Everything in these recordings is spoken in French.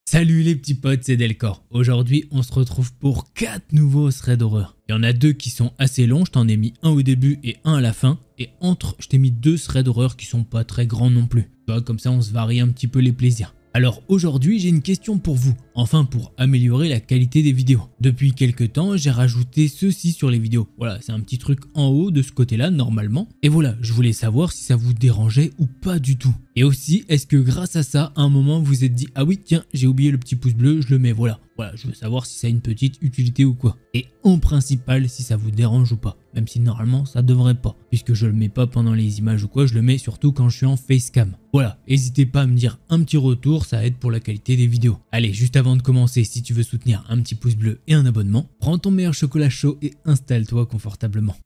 Salut les petits potes, c'est Delcor. Aujourd'hui, on se retrouve pour 4 nouveaux threads d'horreur. Il y en a 2 qui sont assez longs, je t'en ai mis un au début et un à la fin. Et entre, je t'ai mis 2 threads d'horreur qui sont pas très grands non plus. Tu vois, comme ça, on se varie un petit peu les plaisirs. Alors aujourd'hui, j'ai une question pour vous, enfin pour améliorer la qualité des vidéos. Depuis quelques temps, j'ai rajouté ceci sur les vidéos. Voilà, c'est un petit truc en haut de ce côté-là normalement. Et voilà, je voulais savoir si ça vous dérangeait ou pas du tout. Et aussi, est-ce que grâce à ça, à un moment, vous vous êtes dit « Ah oui, tiens, j'ai oublié le petit pouce bleu, je le mets, voilà. » Voilà, je veux savoir si ça a une petite utilité ou quoi. Et en principal, si ça vous dérange ou pas. Même si normalement, ça devrait pas. Puisque je le mets pas pendant les images ou quoi, je le mets surtout quand je suis en facecam. Voilà, n'hésitez pas à me dire un petit retour, ça aide pour la qualité des vidéos. Allez, juste avant de commencer, si tu veux soutenir, un petit pouce bleu et un abonnement, prends ton meilleur chocolat chaud et installe-toi confortablement.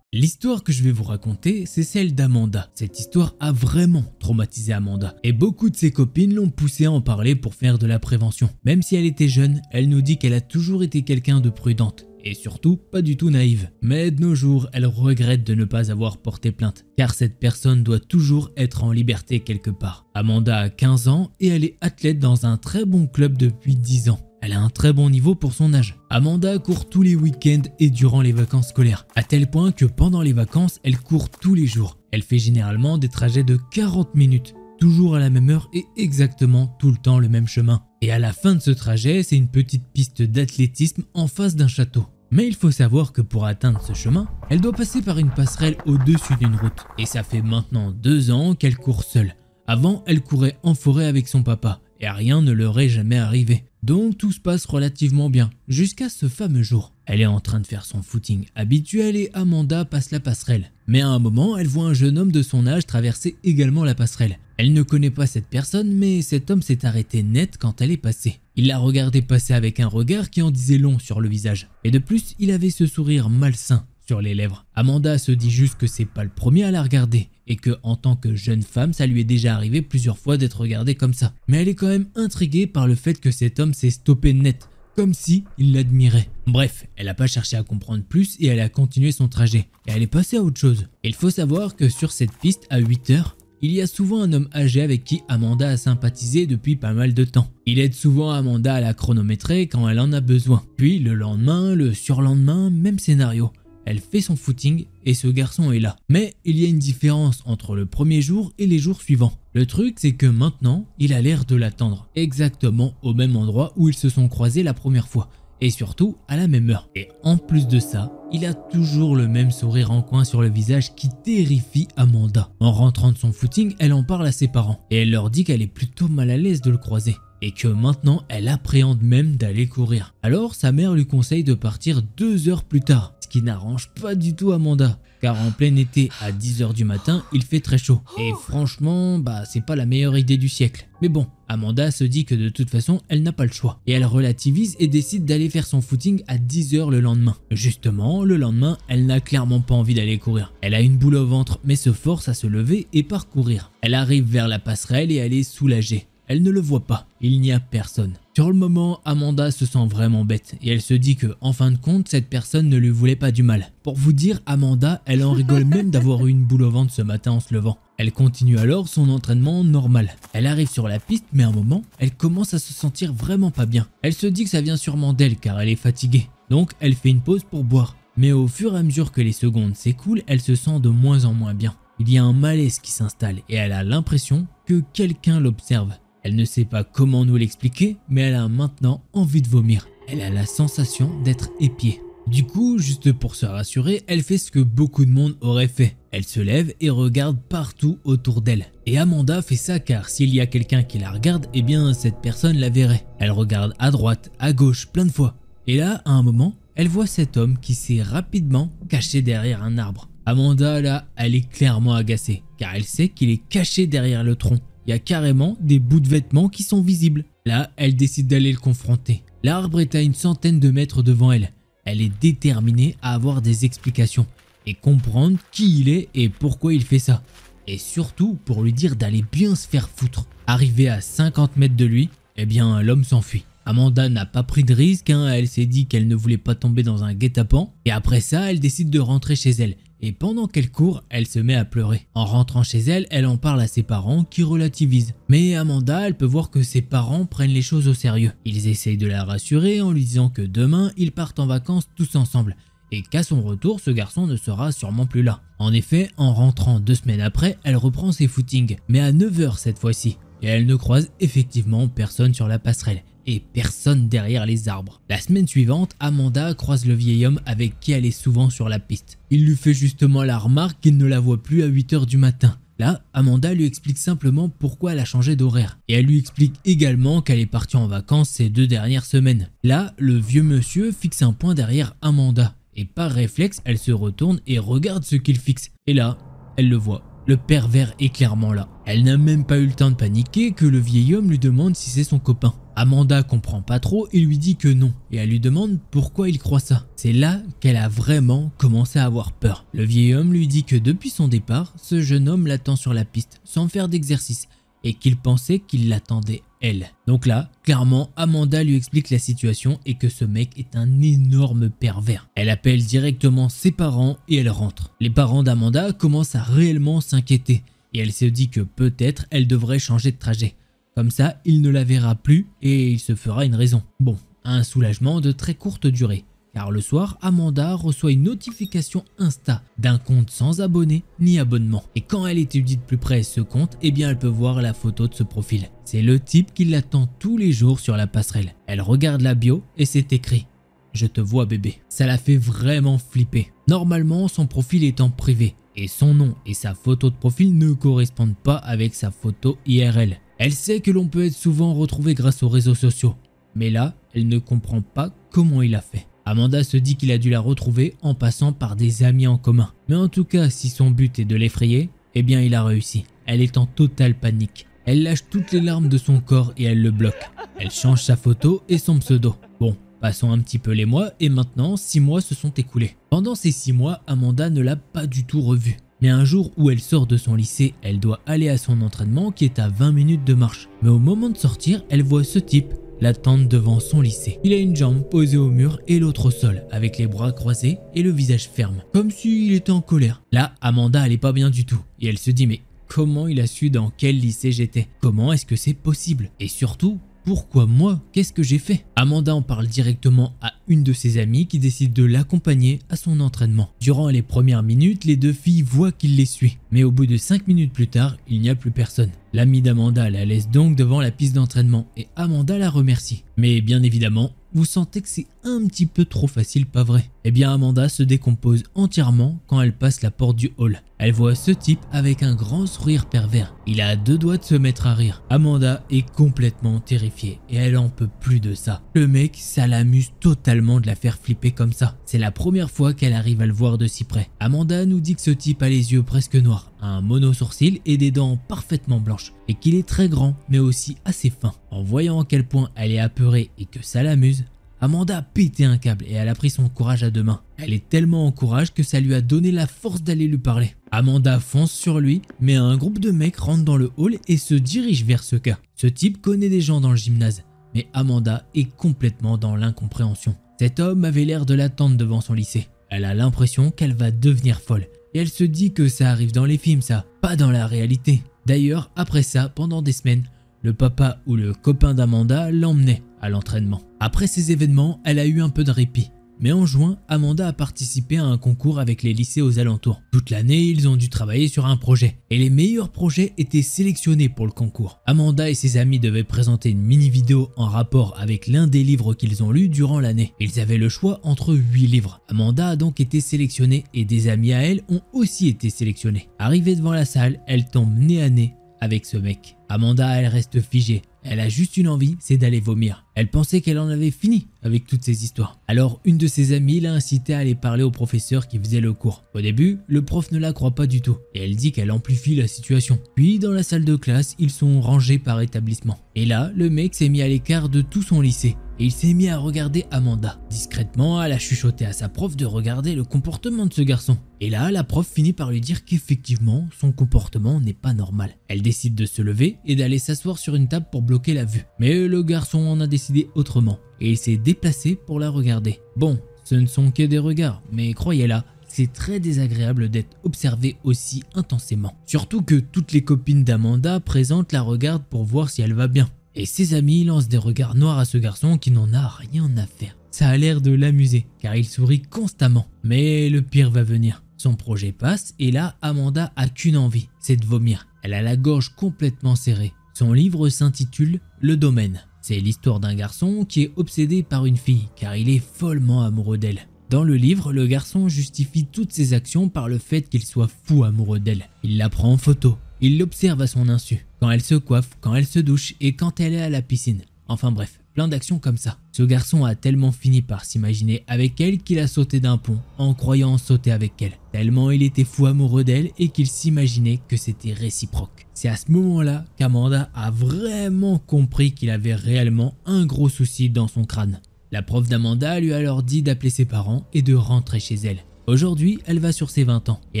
L'histoire que je vais vous raconter, c'est celle d'Amanda. Cette histoire a vraiment traumatisé Amanda. Et beaucoup de ses copines l'ont poussée à en parler pour faire de la prévention. Même si elle était jeune, elle nous dit qu'elle a toujours été quelqu'un de prudente. Et surtout, pas du tout naïve. Mais de nos jours, elle regrette de ne pas avoir porté plainte. Car cette personne doit toujours être en liberté quelque part. Amanda a 15 ans et elle est athlète dans un très bon club depuis 10 ans. Elle a un très bon niveau pour son âge. Amanda court tous les week-ends et durant les vacances scolaires, à tel point que pendant les vacances, elle court tous les jours. Elle fait généralement des trajets de 40 minutes, toujours à la même heure et exactement tout le temps le même chemin. Et à la fin de ce trajet, c'est une petite piste d'athlétisme en face d'un château. Mais il faut savoir que pour atteindre ce chemin, elle doit passer par une passerelle au-dessus d'une route. Et ça fait maintenant 2 ans qu'elle court seule. Avant, elle courait en forêt avec son papa et rien ne leur est jamais arrivé. Donc tout se passe relativement bien, jusqu'à ce fameux jour. Elle est en train de faire son footing habituel et Amanda passe la passerelle. Mais à un moment, elle voit un jeune homme de son âge traverser également la passerelle. Elle ne connaît pas cette personne, mais cet homme s'est arrêté net quand elle est passée. Il l'a regardé passer avec un regard qui en disait long sur le visage. Et de plus, il avait ce sourire malsain sur les lèvres. Amanda se dit juste que c'est pas le premier à la regarder et que en tant que jeune femme, ça lui est déjà arrivé plusieurs fois d'être regardée comme ça. Mais elle est quand même intriguée par le fait que cet homme s'est stoppé net, comme si il l'admirait. Bref, elle n'a pas cherché à comprendre plus et elle a continué son trajet. Et elle est passée à autre chose. Il faut savoir que sur cette piste à 8 heures, il y a souvent un homme âgé avec qui Amanda a sympathisé depuis pas mal de temps. Il aide souvent Amanda à la chronométrer quand elle en a besoin. Puis le lendemain, le surlendemain, même scénario. Elle fait son footing et ce garçon est là. Mais il y a une différence entre le premier jour et les jours suivants. Le truc, c'est que maintenant, il a l'air de l'attendre. Exactement au même endroit où ils se sont croisés la première fois. Et surtout à la même heure. Et en plus de ça, il a toujours le même sourire en coin sur le visage qui terrifie Amanda. En rentrant de son footing, elle en parle à ses parents. Et elle leur dit qu'elle est plutôt mal à l'aise de le croiser. Et que maintenant, elle appréhende même d'aller courir. Alors sa mère lui conseille de partir 2 heures plus tard. Ce qui n'arrange pas du tout Amanda. Car en plein été, à 10 heures du matin, il fait très chaud. Et franchement, c'est pas la meilleure idée du siècle. Mais bon, Amanda se dit que de toute façon, elle n'a pas le choix. Et elle relativise et décide d'aller faire son footing à 10 heures le lendemain. Justement, le lendemain, elle n'a clairement pas envie d'aller courir. Elle a une boule au ventre, mais se force à se lever et parcourir. Elle arrive vers la passerelle et elle est soulagée. Elle ne le voit pas, il n'y a personne. Sur le moment, Amanda se sent vraiment bête et elle se dit que, en fin de compte, cette personne ne lui voulait pas du mal. Pour vous dire, Amanda, elle en rigole même d'avoir eu une boule au ventre ce matin en se levant. Elle continue alors son entraînement normal. Elle arrive sur la piste, mais à un moment, elle commence à se sentir vraiment pas bien. Elle se dit que ça vient sûrement d'elle car elle est fatiguée. Donc, elle fait une pause pour boire. Mais au fur et à mesure que les secondes s'écoulent, elle se sent de moins en moins bien. Il y a un malaise qui s'installe et elle a l'impression que quelqu'un l'observe. Elle ne sait pas comment nous l'expliquer, mais elle a maintenant envie de vomir. Elle a la sensation d'être épiée. Du coup, juste pour se rassurer, elle fait ce que beaucoup de monde aurait fait. Elle se lève et regarde partout autour d'elle. Et Amanda fait ça car s'il y a quelqu'un qui la regarde, eh bien cette personne la verrait. Elle regarde à droite, à gauche, plein de fois. Et là, à un moment, elle voit cet homme qui s'est rapidement caché derrière un arbre. Amanda, là, elle est clairement agacée, car elle sait qu'il est caché derrière le tronc. Il y a carrément des bouts de vêtements qui sont visibles. Là, elle décide d'aller le confronter. L'arbre est à une centaine de mètres devant elle. Elle est déterminée à avoir des explications et comprendre qui il est et pourquoi il fait ça. Et surtout pour lui dire d'aller bien se faire foutre. Arrivée à 50 mètres de lui, eh bien l'homme s'enfuit. Amanda n'a pas pris de risque, elle s'est dit qu'elle ne voulait pas tomber dans un guet-apens. Et après ça, elle décide de rentrer chez elle et pendant qu'elle court, elle se met à pleurer. En rentrant chez elle, elle en parle à ses parents qui relativisent. Mais Amanda, elle peut voir que ses parents prennent les choses au sérieux. Ils essayent de la rassurer en lui disant que demain, ils partent en vacances tous ensemble et qu'à son retour, ce garçon ne sera sûrement plus là. En effet, en rentrant 2 semaines après, elle reprend ses footings, mais à 9 h cette fois-ci. Et elle ne croise effectivement personne sur la passerelle et personne derrière les arbres. La semaine suivante, Amanda croise le vieil homme avec qui elle est souvent sur la piste. Il lui fait justement la remarque qu'il ne la voit plus à 8 h du matin. Là, Amanda lui explique simplement pourquoi elle a changé d'horaire. Et elle lui explique également qu'elle est partie en vacances ces 2 dernières semaines. Là, le vieux monsieur fixe un point derrière Amanda. Et par réflexe, elle se retourne et regarde ce qu'il fixe. Et là, elle le voit. Le pervers est clairement là. Elle n'a même pas eu le temps de paniquer que le vieil homme lui demande si c'est son copain. Amanda comprend pas trop et lui dit que non. Et elle lui demande pourquoi il croit ça. C'est là qu'elle a vraiment commencé à avoir peur. Le vieil homme lui dit que depuis son départ, ce jeune homme l'attend sur la piste sans faire d'exercice et qu'il pensait qu'il l'attendait elle. Donc là, clairement, Amanda lui explique la situation et que ce mec est un énorme pervers. Elle appelle directement ses parents et elle rentre. Les parents d'Amanda commencent à réellement s'inquiéter et elle se dit que peut-être elle devrait changer de trajet. Comme ça, il ne la verra plus et il se fera une raison. Bon, un soulagement de très courte durée. Car le soir, Amanda reçoit une notification Insta d'un compte sans abonné ni abonnement. Et quand elle étudie de plus près ce compte, eh bien elle peut voir la photo de ce profil. C'est le type qui l'attend tous les jours sur la passerelle. Elle regarde la bio et c'est écrit « Je te vois bébé ». Ça la fait vraiment flipper. Normalement, son profil est en privé et son nom et sa photo de profil ne correspondent pas avec sa photo IRL. Elle sait que l'on peut être souvent retrouvé grâce aux réseaux sociaux. Mais là, elle ne comprend pas comment il a fait. Amanda se dit qu'il a dû la retrouver en passant par des amis en commun. Mais en tout cas, si son but est de l'effrayer, eh bien il a réussi. Elle est en totale panique. Elle lâche toutes les larmes de son corps et elle le bloque. Elle change sa photo et son pseudo. Bon, passons un petit peu les mois et maintenant 6 mois se sont écoulés. Pendant ces 6 mois, Amanda ne l'a pas du tout revu. Mais un jour où elle sort de son lycée, elle doit aller à son entraînement qui est à 20 minutes de marche. Mais au moment de sortir, elle voit ce type l'attendre devant son lycée. Il a une jambe posée au mur et l'autre au sol, avec les bras croisés et le visage ferme, comme s'il était en colère. Là, Amanda elle est pas bien du tout, et elle se dit mais comment il a su dans quel lycée j'étais? Comment est-ce que c'est possible? Et surtout, pourquoi moi? Qu'est-ce que j'ai fait? Amanda en parle directement à une de ses amies qui décide de l'accompagner à son entraînement. Durant les premières minutes, les 2 filles voient qu'il les suit. Mais au bout de 5 minutes plus tard, il n'y a plus personne. L'amie d'Amanda la laisse donc devant la piste d'entraînement et Amanda la remercie. Mais bien évidemment, vous sentez que c'est un petit peu trop facile, pas vrai? Eh bien Amanda se décompose entièrement quand elle passe la porte du hall. Elle voit ce type avec un grand sourire pervers. Il a à 2 doigts de se mettre à rire. Amanda est complètement terrifiée et elle en peut plus de ça. Le mec, ça l'amuse totalement de la faire flipper comme ça. C'est la première fois qu'elle arrive à le voir de si près. Amanda nous dit que ce type a les yeux presque noirs, un mono-sourcil et des dents parfaitement blanches, et qu'il est très grand mais aussi assez fin. En voyant à quel point elle est apeurée et que ça l'amuse, Amanda a pété un câble et elle a pris son courage à 2 mains. Elle est tellement en courage que ça lui a donné la force d'aller lui parler. Amanda fonce sur lui, mais un groupe de mecs rentre dans le hall et se dirige vers ce gars. Ce type connaît des gens dans le gymnase, mais Amanda est complètement dans l'incompréhension. Cet homme avait l'air de l'attendre devant son lycée. Elle a l'impression qu'elle va devenir folle. Et elle se dit que ça arrive dans les films ça, pas dans la réalité. D'ailleurs, après ça, pendant des semaines, le papa ou le copain d'Amanda l'emmenait à l'entraînement. Après ces événements, elle a eu un peu de répit. Mais en juin, Amanda a participé à un concours avec les lycées aux alentours. Toute l'année, ils ont dû travailler sur un projet. Et les meilleurs projets étaient sélectionnés pour le concours. Amanda et ses amis devaient présenter une mini-vidéo en rapport avec l'un des livres qu'ils ont lus durant l'année. Ils avaient le choix entre 8 livres. Amanda a donc été sélectionnée et des amis à elle ont aussi été sélectionnés. Arrivée devant la salle, elle tombe nez à nez avec ce mec. Amanda, elle reste figée. Elle a juste une envie, c'est d'aller vomir. Elle pensait qu'elle en avait fini avec toutes ces histoires. Alors une de ses amies l'a incitée à aller parler au professeur qui faisait le cours. Au début, le prof ne la croit pas du tout et elle dit qu'elle amplifie la situation. Puis dans la salle de classe, ils sont rangés par établissement. Et là, le mec s'est mis à l'écart de tout son lycée. Et il s'est mis à regarder Amanda. Discrètement, elle a chuchoté à sa prof de regarder le comportement de ce garçon. Et là, la prof finit par lui dire qu'effectivement, son comportement n'est pas normal. Elle décide de se lever et d'aller s'asseoir sur une table pour bloquer la vue. Mais le garçon en a décidé autrement et il s'est déplacé pour la regarder. Bon, ce ne sont que des regards, mais croyez-la, c'est très désagréable d'être observé aussi intensément. Surtout que toutes les copines d'Amanda présentes la regardent pour voir si elle va bien. Et ses amis lancent des regards noirs à ce garçon qui n'en a rien à faire. Ça a l'air de l'amuser, car il sourit constamment. Mais le pire va venir. Son projet passe et là, Amanda a qu'une envie, c'est de vomir. Elle a la gorge complètement serrée. Son livre s'intitule « Le Domaine ». C'est l'histoire d'un garçon qui est obsédé par une fille, car il est follement amoureux d'elle. Dans le livre, le garçon justifie toutes ses actions par le fait qu'il soit fou amoureux d'elle. Il la prend en photo, il l'observe à son insu, quand elle se coiffe, quand elle se douche et quand elle est à la piscine. Enfin bref, plein d'actions comme ça. Ce garçon a tellement fini par s'imaginer avec elle qu'il a sauté d'un pont en croyant sauter avec elle. Tellement il était fou amoureux d'elle et qu'il s'imaginait que c'était réciproque. C'est à ce moment-là qu'Amanda a vraiment compris qu'il avait réellement un gros souci dans son crâne. La prof d'Amanda lui a alors dit d'appeler ses parents et de rentrer chez elle. Aujourd'hui, elle va sur ses 20 ans et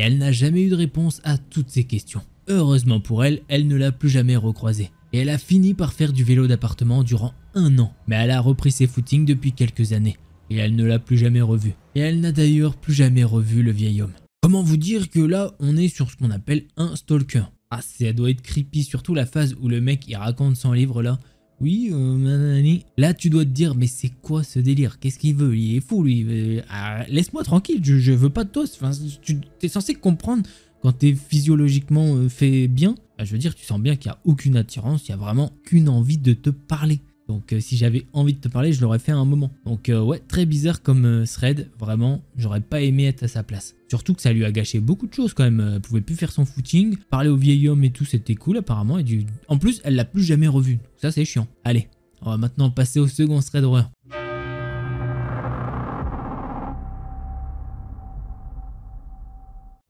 elle n'a jamais eu de réponse à toutes ces questions. Heureusement pour elle, elle ne l'a plus jamais recroisé. Et elle a fini par faire du vélo d'appartement durant 1 an. Mais elle a repris ses footings depuis quelques années. Et elle ne l'a plus jamais revu. Et elle n'a d'ailleurs plus jamais revu le vieil homme. Comment vous dire que là, on est sur ce qu'on appelle un stalker. Ah, ça doit être creepy, surtout la phase où le mec il raconte son livre là. Oui, nanani. Là tu dois te dire, mais c'est quoi ce délire? Qu'est-ce qu'il veut? Il est fou lui. Laisse-moi tranquille, je veux pas de toi. Enfin, tu es censé comprendre quand t'es physiologiquement fait bien. Je veux dire, tu sens bien qu'il n'y a aucune attirance, il n'y a vraiment qu'une envie de te parler. Donc si j'avais envie de te parler, je l'aurais fait à un moment. Donc ouais, très bizarre comme thread, vraiment, j'aurais pas aimé être à sa place. Surtout que ça lui a gâché beaucoup de choses quand même, elle pouvait plus faire son footing, parler au vieil homme et tout, c'était cool apparemment. Et en plus, elle l'a plus jamais revu, ça c'est chiant. Allez, on va maintenant passer au second thread horreur.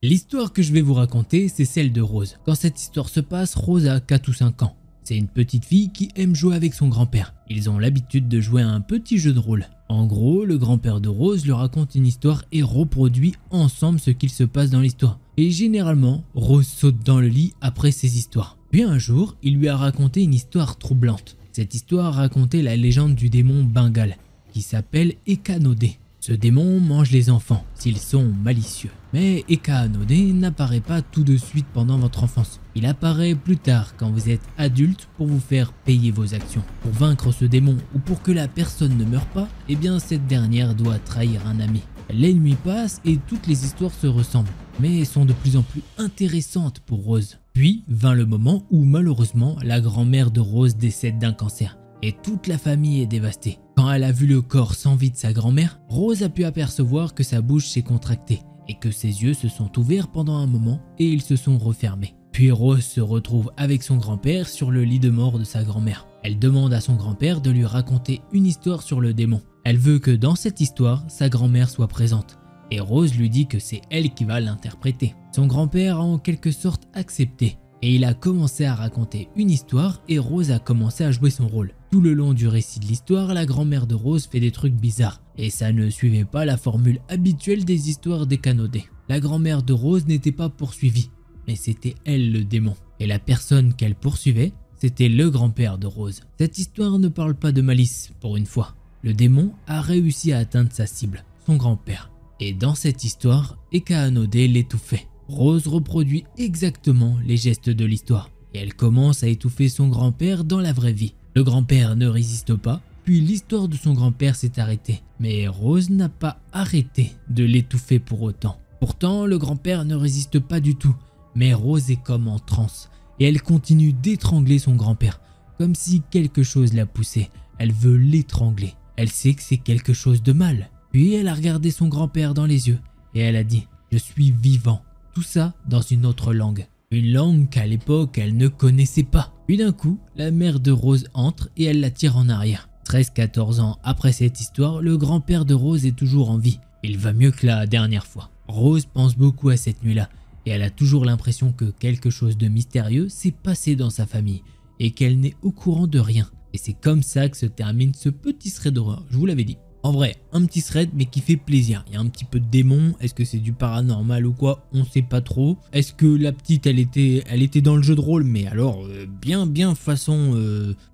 L'histoire que je vais vous raconter, c'est celle de Rose. Quand cette histoire se passe, Rose a 4 ou 5 ans. C'est une petite fille qui aime jouer avec son grand-père. Ils ont l'habitude de jouer à un petit jeu de rôle. En gros, le grand-père de Rose lui raconte une histoire et reproduit ensemble ce qu'il se passe dans l'histoire. Et généralement, Rose saute dans le lit après ces histoires. Puis un jour, il lui a raconté une histoire troublante. Cette histoire racontait la légende du démon Bengal, qui s'appelle Ekanodé. Ce démon mange les enfants s'ils sont malicieux. Mais Ekanodé n'apparaît pas tout de suite pendant votre enfance. Il apparaît plus tard quand vous êtes adulte pour vous faire payer vos actions. Pour vaincre ce démon ou pour que la personne ne meure pas, eh bien cette dernière doit trahir un ami. Les nuits passent et toutes les histoires se ressemblent, mais sont de plus en plus intéressantes pour Rose. Puis vint le moment où malheureusement la grand-mère de Rose décède d'un cancer. Et toute la famille est dévastée. Quand elle a vu le corps sans vie de sa grand-mère, Rose a pu apercevoir que sa bouche s'est contractée et que ses yeux se sont ouverts pendant un moment et ils se sont refermés. Puis Rose se retrouve avec son grand-père sur le lit de mort de sa grand-mère. Elle demande à son grand-père de lui raconter une histoire sur le démon. Elle veut que dans cette histoire, sa grand-mère soit présente. Et Rose lui dit que c'est elle qui va l'interpréter. Son grand-père a en quelque sorte accepté. Et il a commencé à raconter une histoire et Rose a commencé à jouer son rôle. Tout le long du récit de l'histoire, la grand-mère de Rose fait des trucs bizarres. Et ça ne suivait pas la formule habituelle des histoires d'Ekanodé. La grand-mère de Rose n'était pas poursuivie, mais c'était elle le démon. Et la personne qu'elle poursuivait, c'était le grand-père de Rose. Cette histoire ne parle pas de malice, pour une fois. Le démon a réussi à atteindre sa cible, son grand-père. Et dans cette histoire, Ekanodé l'étouffait. Rose reproduit exactement les gestes de l'histoire et elle commence à étouffer son grand-père dans la vraie vie. Le grand-père ne résiste pas, puis l'histoire de son grand-père s'est arrêtée. Mais Rose n'a pas arrêté de l'étouffer pour autant. Pourtant, le grand-père ne résiste pas du tout, mais Rose est comme en transe et elle continue d'étrangler son grand-père, comme si quelque chose la poussait. Elle veut l'étrangler. Elle sait que c'est quelque chose de mal. Puis elle a regardé son grand-père dans les yeux et elle a dit « Je suis vivant ». Tout ça dans une autre langue. Une langue qu'à l'époque elle ne connaissait pas. Puis d'un coup, la mère de Rose entre et elle la tire en arrière. 13-14 ans après cette histoire, le grand-père de Rose est toujours en vie. Il va mieux que la dernière fois. Rose pense beaucoup à cette nuit-là et elle a toujours l'impression que quelque chose de mystérieux s'est passé dans sa famille et qu'elle n'est au courant de rien. Et c'est comme ça que se termine ce petit thread d'horreur, je vous l'avais dit. En vrai, un petit thread mais qui fait plaisir. Il y a un petit peu de démon. Est-ce que c'est du paranormal ou quoi? On sait pas trop. Est-ce que la petite elle était dans le jeu de rôle, mais alors bien façon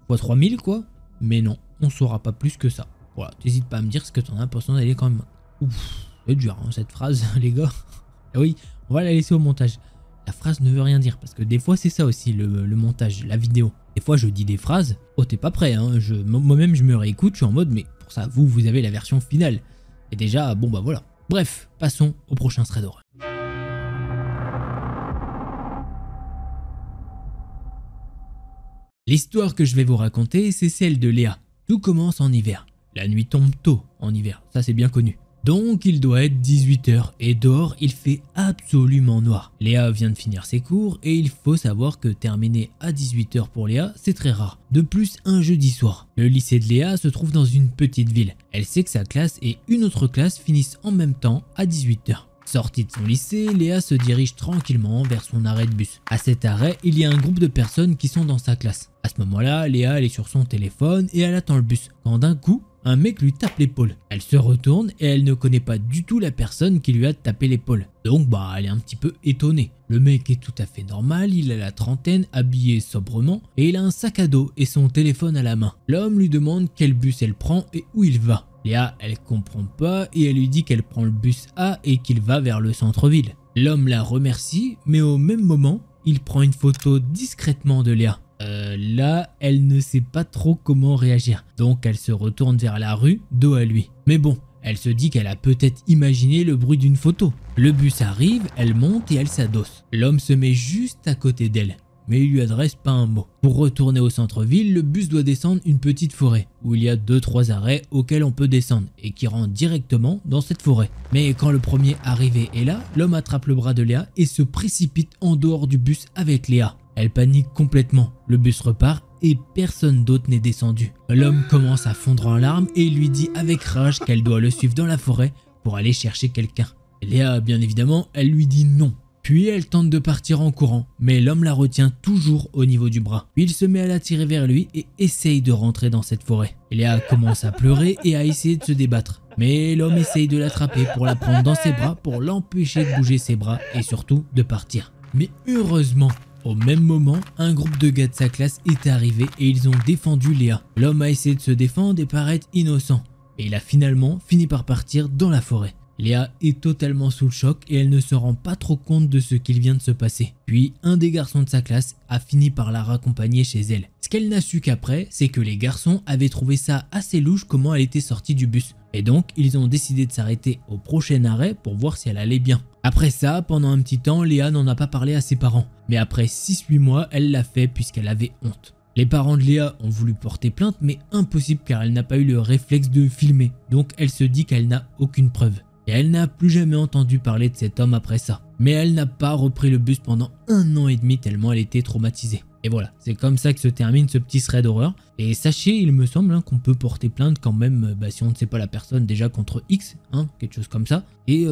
x3000 quoi? Mais non, on saura pas plus que ça. Voilà, t'hésites pas à me dire ce que t'en as pensé d'aller quand même. Ouf. C'est dur hein, cette phrase les gars. Ah oui, on va la laisser au montage. La phrase ne veut rien dire parce que des fois c'est ça aussi le montage, la vidéo. Des fois je dis des phrases, oh t'es pas prêt hein, moi-même je me réécoute, je suis en mode mais pour ça vous avez la version finale. Et déjà bon bah voilà. Bref, passons au prochain thread d'horreur. L'histoire que je vais vous raconter c'est celle de Léa. Tout commence en hiver. La nuit tombe tôt en hiver, ça c'est bien connu. Donc il doit être 18 h et dehors il fait absolument noir. Léa vient de finir ses cours et il faut savoir que terminer à 18 h pour Léa c'est très rare. De plus un jeudi soir. Le lycée de Léa se trouve dans une petite ville. Elle sait que sa classe et une autre classe finissent en même temps à 18 h. Sortie de son lycée, Léa se dirige tranquillement vers son arrêt de bus. À cet arrêt, il y a un groupe de personnes qui sont dans sa classe. À ce moment-là, Léa elle est sur son téléphone et elle attend le bus. Quand d'un coup, un mec lui tape l'épaule. Elle se retourne et elle ne connaît pas du tout la personne qui lui a tapé l'épaule. Donc elle est un petit peu étonnée. Le mec est tout à fait normal, il a la trentaine, habillé sobrement et il a un sac à dos et son téléphone à la main. L'homme lui demande quel bus elle prend et où il va. Léa, elle comprend pas et elle lui dit qu'elle prend le bus A et qu'il va vers le centre-ville. L'homme la remercie, mais au même moment, il prend une photo discrètement de Léa. Là, elle ne sait pas trop comment réagir. Donc elle se retourne vers la rue, dos à lui. Mais bon, elle se dit qu'elle a peut-être imaginé le bruit d'une photo. Le bus arrive, elle monte et elle s'adosse. L'homme se met juste à côté d'elle, mais il lui adresse pas un mot. Pour retourner au centre-ville, le bus doit descendre une petite forêt, où il y a 2-3 arrêts auxquels on peut descendre, et qui rentrent directement dans cette forêt. Mais quand le premier arrivé est là, l'homme attrape le bras de Léa et se précipite en dehors du bus avec Léa. Elle panique complètement, le bus repart et personne d'autre n'est descendu. L'homme commence à fondre en larmes et il lui dit avec rage qu'elle doit le suivre dans la forêt pour aller chercher quelqu'un. Léa, bien évidemment, elle lui dit non. Puis elle tente de partir en courant, mais l'homme la retient toujours au niveau du bras. Puis il se met à la tirer vers lui et essaye de rentrer dans cette forêt. Léa commence à pleurer et à essayer de se débattre. Mais l'homme essaye de l'attraper pour la prendre dans ses bras pour l'empêcher de bouger ses bras et surtout de partir. Mais heureusement, au même moment, un groupe de gars de sa classe est arrivé et ils ont défendu Léa. L'homme a essayé de se défendre et paraître innocent. Et il a finalement fini par partir dans la forêt. Léa est totalement sous le choc et elle ne se rend pas trop compte de ce qu'il vient de se passer. Puis un des garçons de sa classe a fini par la raccompagner chez elle. Ce qu'elle n'a su qu'après, c'est que les garçons avaient trouvé ça assez louche comment elle était sortie du bus. Et donc ils ont décidé de s'arrêter au prochain arrêt pour voir si elle allait bien. Après ça, pendant un petit temps, Léa n'en a pas parlé à ses parents. Mais après 6-8 mois, elle l'a fait puisqu'elle avait honte. Les parents de Léa ont voulu porter plainte mais impossible car elle n'a pas eu le réflexe de filmer. Donc elle se dit qu'elle n'a aucune preuve. Et elle n'a plus jamais entendu parler de cet homme après ça. Mais elle n'a pas repris le bus pendant 1 an et demi tellement elle était traumatisée. Et voilà, c'est comme ça que se termine ce petit thread d'horreur. Et sachez, il me semble qu'on peut porter plainte quand même, si on ne sait pas la personne, déjà contre X, quelque chose comme ça. Et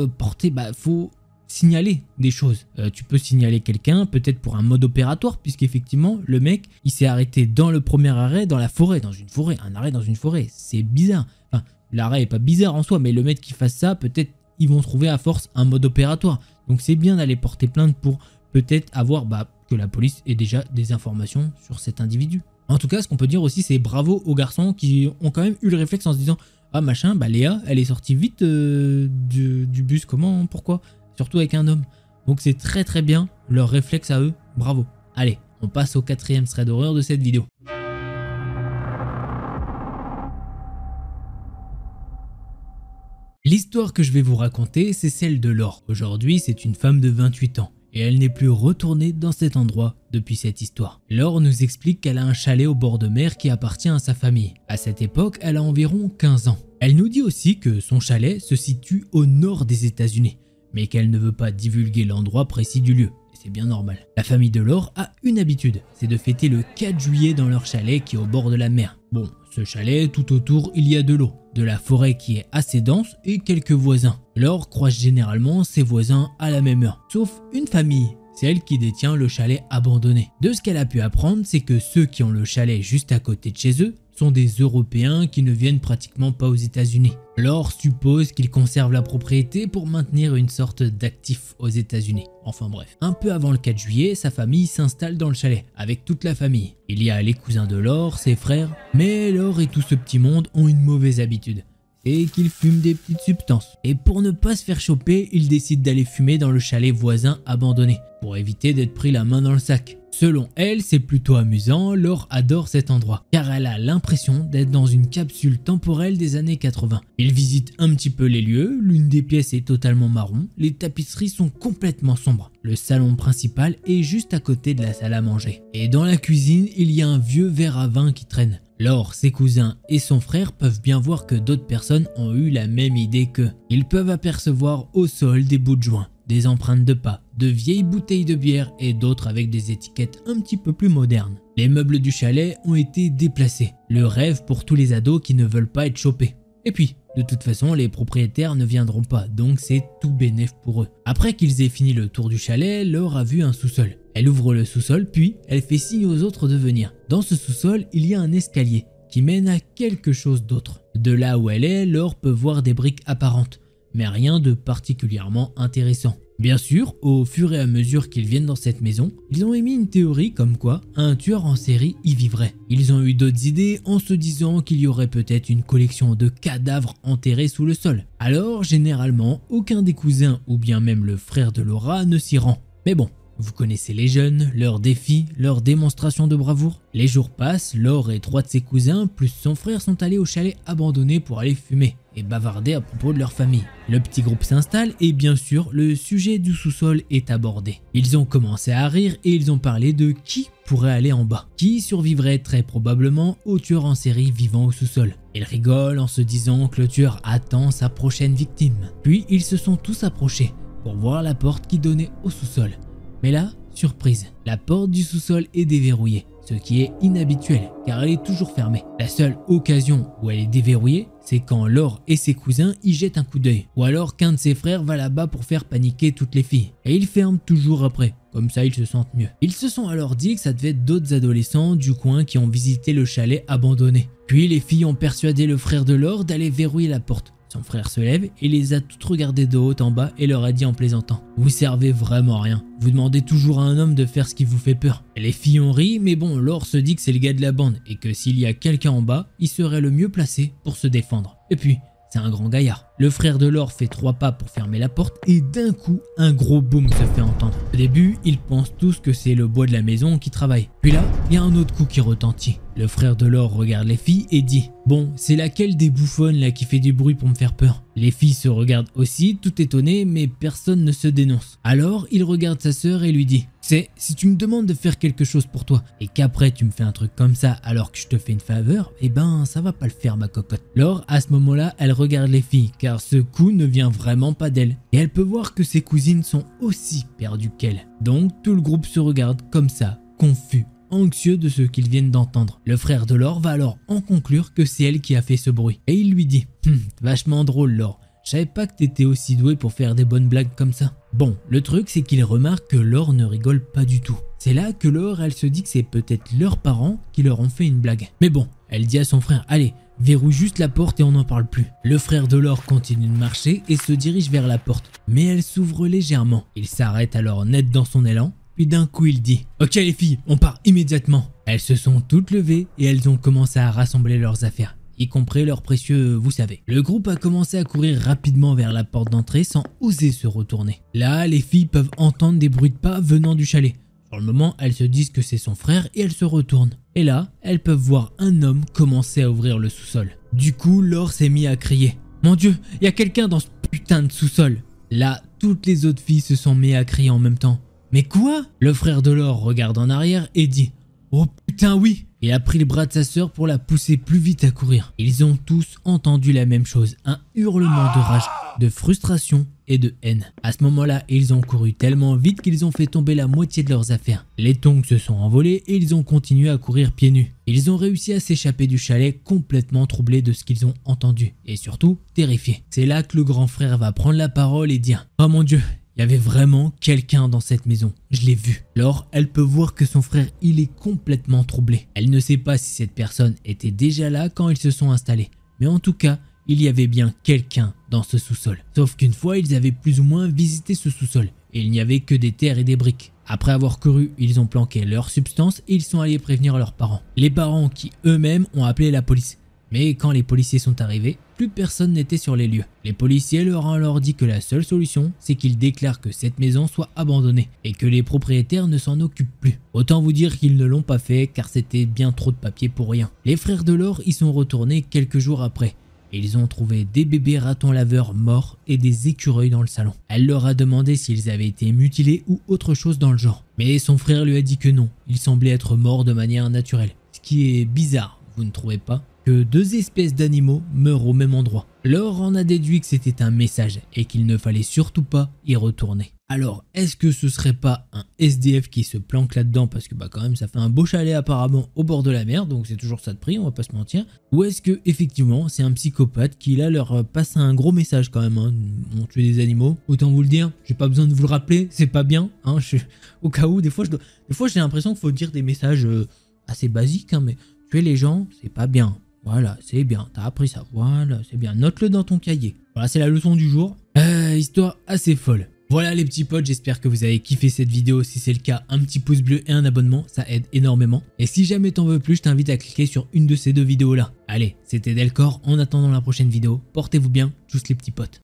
faut signaler des choses. Tu peux signaler quelqu'un, peut-être pour un mode opératoire, puisqu'effectivement, le mec, il s'est arrêté dans le premier arrêt, dans la forêt, dans une forêt, un arrêt dans une forêt. C'est bizarre. Enfin, l'arrêt est pas bizarre en soi, mais le mec qui fasse ça, peut-être ils vont trouver à force un mode opératoire. Donc c'est bien d'aller porter plainte pour peut-être avoir que la police ait déjà des informations sur cet individu. En tout cas, ce qu'on peut dire aussi, c'est bravo aux garçons qui ont quand même eu le réflexe en se disant « Ah machin, Léa, elle est sortie vite du bus, comment, pourquoi ?» Surtout avec un homme. Donc c'est très très bien, leur réflexe à eux, bravo. Allez, on passe au 4e thread d'horreur de cette vidéo. L'histoire que je vais vous raconter, c'est celle de Laure. Aujourd'hui, c'est une femme de 28 ans. Et elle n'est plus retournée dans cet endroit depuis cette histoire. Laure nous explique qu'elle a un chalet au bord de mer qui appartient à sa famille. À cette époque, elle a environ 15 ans. Elle nous dit aussi que son chalet se situe au nord des États-Unis, mais qu'elle ne veut pas divulguer l'endroit précis du lieu. Et c'est bien normal. La famille de Laure a une habitude, c'est de fêter le 4 juillet dans leur chalet qui est au bord de la mer. Bon, ce chalet, tout autour, il y a de l'eau, de la forêt qui est assez dense et quelques voisins. Laure croise généralement ses voisins à la même heure, sauf une famille, celle qui détient le chalet abandonné. De ce qu'elle a pu apprendre, c'est que ceux qui ont le chalet juste à côté de chez eux sont des Européens qui ne viennent pratiquement pas aux États-Unis. Laure suppose qu'ils conservent la propriété pour maintenir une sorte d'actif aux États-Unis. Enfin bref. Un peu avant le 4 juillet, sa famille s'installe dans le chalet, avec toute la famille. Il y a les cousins de Laure, ses frères, mais Laure et tout ce petit monde ont une mauvaise habitude. et qu'ils fument des petites substances. Et pour ne pas se faire choper, ils décident d'aller fumer dans le chalet voisin abandonné, pour éviter d'être pris la main dans le sac. Selon elle, c'est plutôt amusant, Laure adore cet endroit, car elle a l'impression d'être dans une capsule temporelle des années 80. Ils visitent un petit peu les lieux, l'une des pièces est totalement marron, les tapisseries sont complètement sombres. Le salon principal est juste à côté de la salle à manger. Et dans la cuisine, il y a un vieux verre à vin qui traîne. Laure, ses cousins et son frère peuvent bien voir que d'autres personnes ont eu la même idée qu'eux. Ils peuvent apercevoir au sol des bouts de joint, des empreintes de pas, de vieilles bouteilles de bière et d'autres avec des étiquettes un petit peu plus modernes. Les meubles du chalet ont été déplacés, le rêve pour tous les ados qui ne veulent pas être chopés. Et puis, de toute façon, les propriétaires ne viendront pas, donc c'est tout bénef pour eux. Après qu'ils aient fini le tour du chalet, Laure a vu un sous-sol. Elle ouvre le sous-sol, puis elle fait signe aux autres de venir. Dans ce sous-sol, il y a un escalier qui mène à quelque chose d'autre. De là où elle est, Laure peut voir des briques apparentes, mais rien de particulièrement intéressant. Bien sûr, au fur et à mesure qu'ils viennent dans cette maison, ils ont émis une théorie comme quoi un tueur en série y vivrait. Ils ont eu d'autres idées en se disant qu'il y aurait peut-être une collection de cadavres enterrés sous le sol. Alors, généralement, aucun des cousins ou bien même le frère de Laura ne s'y rend. Mais bon, vous connaissez les jeunes, leurs défis, leurs démonstrations de bravoure. Les jours passent, Laure et 3 de ses cousins plus son frère sont allés au chalet abandonné pour aller fumer et bavarder à propos de leur famille. Le petit groupe s'installe et bien sûr le sujet du sous-sol est abordé. Ils ont commencé à rire et ils ont parlé de qui pourrait aller en bas, qui survivrait très probablement au tueur en série vivant au sous-sol. Ils rigolent en se disant que le tueur attend sa prochaine victime. Puis ils se sont tous approchés pour voir la porte qui donnait au sous-sol. Mais là, surprise, la porte du sous-sol est déverrouillée, ce qui est inhabituel car elle est toujours fermée. La seule occasion où elle est déverrouillée, c'est quand Laure et ses cousins y jettent un coup d'œil, ou alors qu'un de ses frères va là-bas pour faire paniquer toutes les filles. Et ils ferment toujours après, comme ça ils se sentent mieux. Ils se sont alors dit que ça devait être d'autres adolescents du coin qui ont visité le chalet abandonné. Puis les filles ont persuadé le frère de Laure d'aller verrouiller la porte. Son frère se lève et les a toutes regardées de haut en bas et leur a dit en plaisantant: « Vous servez vraiment à rien. Vous demandez toujours à un homme de faire ce qui vous fait peur. » Les filles ont ri, mais bon, Laure se dit que c'est le gars de la bande et que s'il y a quelqu'un en bas, il serait le mieux placé pour se défendre. Et puis, c'est un grand gaillard. Le frère de Laure fait 3 pas pour fermer la porte et d'un coup, un gros boom se fait entendre. Au début, ils pensent tous que c'est le bois de la maison qui travaille. Puis là, il y a un autre coup qui retentit. Le frère de Laure regarde les filles et dit: « Bon, c'est laquelle des bouffonnes là qui fait du bruit pour me faire peur ?» Les filles se regardent aussi, tout étonnées, mais personne ne se dénonce. Alors, il regarde sa sœur et lui dit: « C'est, si tu me demandes de faire quelque chose pour toi et qu'après tu me fais un truc comme ça alors que je te fais une faveur, eh ben ça va pas le faire ma cocotte. » Laure, à ce moment-là, elle regarde les filles car ce coup ne vient vraiment pas d'elle. Et elle peut voir que ses cousines sont aussi perdues qu'elle. Donc tout le groupe se regarde comme ça, confus, anxieux de ce qu'ils viennent d'entendre. Le frère de Laure va alors en conclure que c'est elle qui a fait ce bruit. Et il lui dit: « Vachement drôle Laure. Je savais pas que t'étais aussi douée pour faire des bonnes blagues comme ça. » Bon, le truc c'est qu'il remarque que Laure ne rigole pas du tout. C'est là que Laure, elle se dit que c'est peut-être leurs parents qui leur ont fait une blague. Mais bon, elle dit à son frère: « Allez, verrouille juste la porte et on n'en parle plus. » Le frère de Laure continue de marcher et se dirige vers la porte. Mais elle s'ouvre légèrement. Il s'arrête alors net dans son élan. Puis d'un coup il dit: « Ok les filles, on part immédiatement. » Elles se sont toutes levées et elles ont commencé à rassembler leurs affaires, y compris leurs précieux, vous savez. Le groupe a commencé à courir rapidement vers la porte d'entrée sans oser se retourner. Là, les filles peuvent entendre des bruits de pas venant du chalet. Sur le moment, elles se disent que c'est son frère et elles se retournent. Et là, elles peuvent voir un homme commencer à ouvrir le sous-sol. Du coup, Laure s'est mis à crier: « Mon Dieu, il y a quelqu'un dans ce putain de sous-sol !» Là, toutes les autres filles se sont mis à crier en même temps. « Mais quoi ?» Le frère de Laure regarde en arrière et dit: « Oh putain oui !» Il a pris le bras de sa sœur pour la pousser plus vite à courir. Ils ont tous entendu la même chose, un hurlement de rage, de frustration et de haine. À ce moment-là, ils ont couru tellement vite qu'ils ont fait tomber la moitié de leurs affaires. Les tongs se sont envolés et ils ont continué à courir pieds nus. Ils ont réussi à s'échapper du chalet complètement troublés de ce qu'ils ont entendu et surtout terrifiés. C'est là que le grand frère va prendre la parole et dire: « Oh mon Dieu ! Il y avait vraiment quelqu'un dans cette maison, je l'ai vu. » Laure, elle peut voir que son frère, il est complètement troublé. Elle ne sait pas si cette personne était déjà là quand ils se sont installés. Mais en tout cas, il y avait bien quelqu'un dans ce sous-sol. Sauf qu'une fois, ils avaient plus ou moins visité ce sous-sol. Et il n'y avait que des terres et des briques. Après avoir couru, ils ont planqué leurs substances et ils sont allés prévenir leurs parents. Les parents qui eux-mêmes ont appelé la police. Mais quand les policiers sont arrivés, plus personne n'était sur les lieux. Les policiers leur ont alors dit que la seule solution, c'est qu'ils déclarent que cette maison soit abandonnée et que les propriétaires ne s'en occupent plus. Autant vous dire qu'ils ne l'ont pas fait car c'était bien trop de papier pour rien. Les frères Delors y sont retournés quelques jours après. Ils ont trouvé des bébés ratons laveurs morts et des écureuils dans le salon. Elle leur a demandé s'ils avaient été mutilés ou autre chose dans le genre. Mais son frère lui a dit que non, ils semblaient être morts de manière naturelle. Ce qui est bizarre, vous ne trouvez pas ? Que deux espèces d'animaux meurent au même endroit. Laure en a déduit que c'était un message et qu'il ne fallait surtout pas y retourner. Alors, est-ce que ce serait pas un SDF qui se planque là-dedans parce que quand même ça fait un beau chalet apparemment au bord de la mer, donc c'est toujours ça de prix, on va pas se mentir. Ou est-ce que effectivement c'est un psychopathe qui là leur passe un gros message quand même, on tue des animaux, autant vous le dire, j'ai pas besoin de vous le rappeler, c'est pas bien, au cas où, des fois j'ai l'impression qu'il faut dire des messages assez basiques, mais tuer les gens c'est pas bien. Voilà, c'est bien, t'as appris ça, voilà, c'est bien, note-le dans ton cahier. Voilà, c'est la leçon du jour. Histoire assez folle. Voilà les petits potes, j'espère que vous avez kiffé cette vidéo. Si c'est le cas, un petit pouce bleu et un abonnement, ça aide énormément. Et si jamais t'en veux plus, je t'invite à cliquer sur une de ces deux vidéos là. Allez, c'était Delcor, en attendant la prochaine vidéo, portez-vous bien, tous les petits potes.